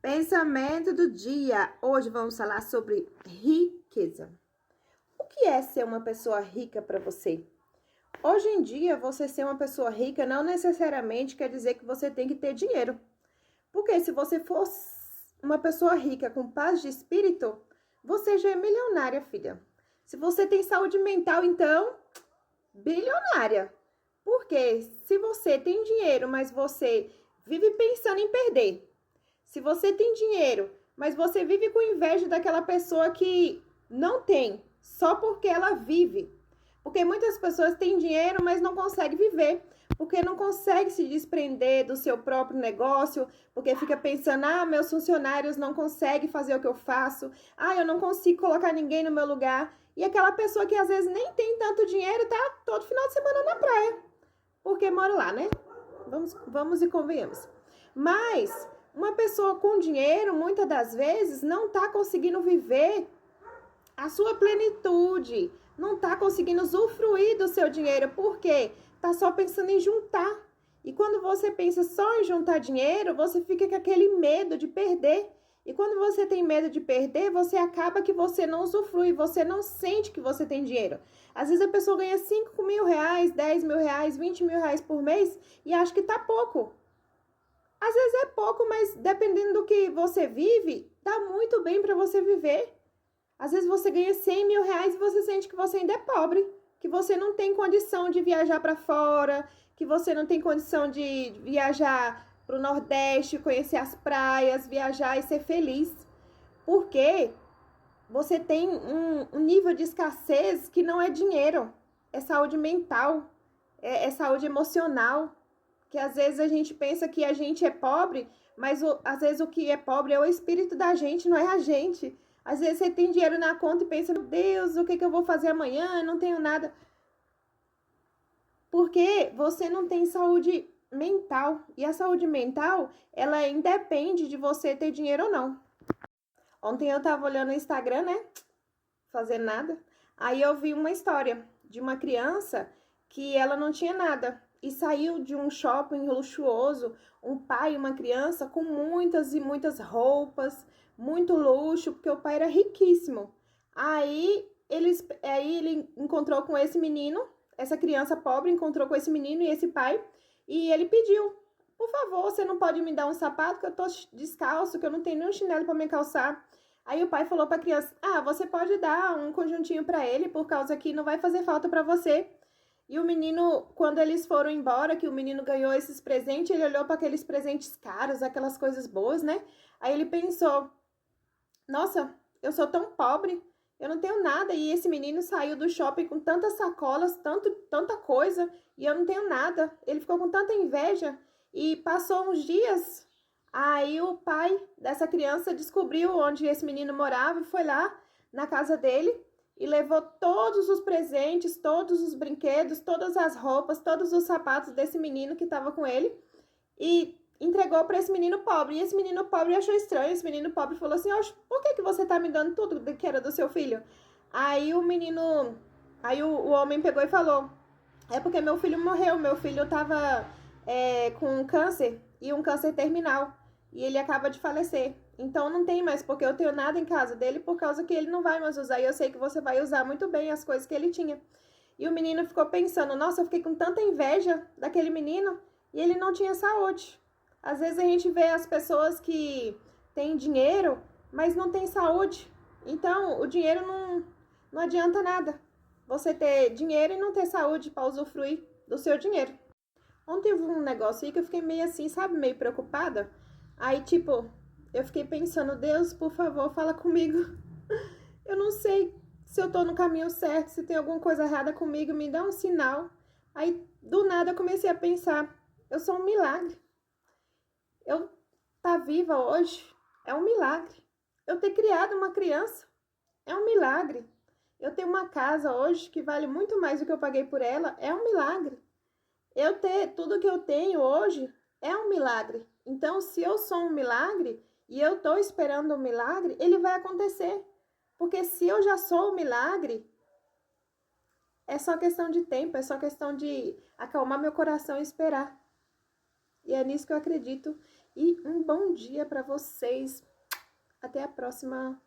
Pensamento do dia. Hoje vamos falar sobre riqueza. O que é ser uma pessoa rica para você? Hoje em dia, você ser uma pessoa rica não necessariamente quer dizer que você tem que ter dinheiro. Porque se você for uma pessoa rica com paz de espírito, você já é milionária, filha. Se você tem saúde mental, então, bilionária. Porque se você tem dinheiro, mas você vive pensando em perder, se você tem dinheiro, mas você vive com inveja daquela pessoa que não tem, só porque ela vive. Porque muitas pessoas têm dinheiro, mas não conseguem viver. Porque não consegue se desprender do seu próprio negócio, porque fica pensando, meus funcionários não conseguem fazer o que eu faço, eu não consigo colocar ninguém no meu lugar. E aquela pessoa que às vezes nem tem tanto dinheiro, tá todo final de semana na praia, porque mora lá, né? Vamos e convenhamos. Mas uma pessoa com dinheiro, muitas das vezes, não tá conseguindo viver a sua plenitude, não tá conseguindo usufruir do seu dinheiro, porque tá só pensando em juntar. E quando você pensa só em juntar dinheiro, você fica com aquele medo de perder. E quando você tem medo de perder, você acaba que você não usufrui, você não sente que você tem dinheiro. Às vezes a pessoa ganha 5 mil reais, 10 mil reais, 20 mil reais por mês e acha que tá pouco. Às vezes é pouco, mas dependendo do que você vive, dá muito bem para você viver. Às vezes você ganha 100 mil reais e você sente que você ainda é pobre, que você não tem condição de viajar para fora, que você não tem condição de viajar para o Nordeste, conhecer as praias, viajar e ser feliz. Porque você tem um nível de escassez que não é dinheiro, é saúde mental, é saúde emocional. Que às vezes a gente pensa que a gente é pobre, mas às vezes o que é pobre é o espírito da gente, não é a gente. Às vezes você tem dinheiro na conta e pensa, meu Deus, o que eu vou fazer amanhã? Eu não tenho nada. Porque você não tem saúde mental. E a saúde mental, ela independe de você ter dinheiro ou não. Ontem eu tava olhando o Instagram, né? Fazendo nada. Aí eu vi uma história de uma criança que ela não tinha nada. E saiu de um shopping luxuoso, um pai e uma criança com muitas e muitas roupas, muito luxo, porque o pai era riquíssimo. Aí ele encontrou com esse menino, essa criança pobre encontrou com esse menino e esse pai, e ele pediu, por favor, você não pode me dar um sapato, que eu tô descalço, que eu não tenho nenhum chinelo para me calçar. Aí o pai falou para a criança, você pode dar um conjuntinho para ele, por causa que não vai fazer falta para você. E o menino, quando eles foram embora, que o menino ganhou esses presentes, ele olhou para aqueles presentes caros, aquelas coisas boas, né? Aí ele pensou, nossa, eu sou tão pobre, eu não tenho nada. E esse menino saiu do shopping com tantas sacolas, tanta coisa, e eu não tenho nada. Ele ficou com tanta inveja e passou uns dias. Aí o pai dessa criança descobriu onde esse menino morava e foi lá na casa dele e levou todos os presentes, todos os brinquedos, todas as roupas, todos os sapatos desse menino que estava com ele e entregou para esse menino pobre. E esse menino pobre achou estranho. Esse menino pobre falou assim, por que você tá me dando tudo que era do seu filho? Aí o homem pegou e falou, é porque meu filho morreu, meu filho tava com câncer e um câncer terminal. E ele acaba de falecer. Então não tem mais, porque eu tenho nada em casa dele por causa que ele não vai mais usar. E eu sei que você vai usar muito bem as coisas que ele tinha. E o menino ficou pensando, nossa, eu fiquei com tanta inveja daquele menino e ele não tinha saúde. Às vezes a gente vê as pessoas que têm dinheiro, mas não têm saúde. Então o dinheiro não adianta nada. Você ter dinheiro e não ter saúde para usufruir do seu dinheiro. Ontem eu vi um negócio aí que eu fiquei meio assim, sabe, meio preocupada. Aí, tipo, eu fiquei pensando, Deus, por favor, fala comigo. Eu não sei se eu tô no caminho certo, se tem alguma coisa errada comigo, me dá um sinal. Aí, do nada, eu comecei a pensar, eu sou um milagre. Eu tá viva hoje é um milagre. Eu ter criado uma criança é um milagre. Eu ter uma casa hoje que vale muito mais do que eu paguei por ela é um milagre. Eu ter tudo que eu tenho hoje é um milagre. Então, se eu sou um milagre e eu estou esperando um milagre, ele vai acontecer. Porque se eu já sou um milagre, é só questão de tempo, é só questão de acalmar meu coração e esperar. E é nisso que eu acredito. e um bom dia para vocês. Até a próxima.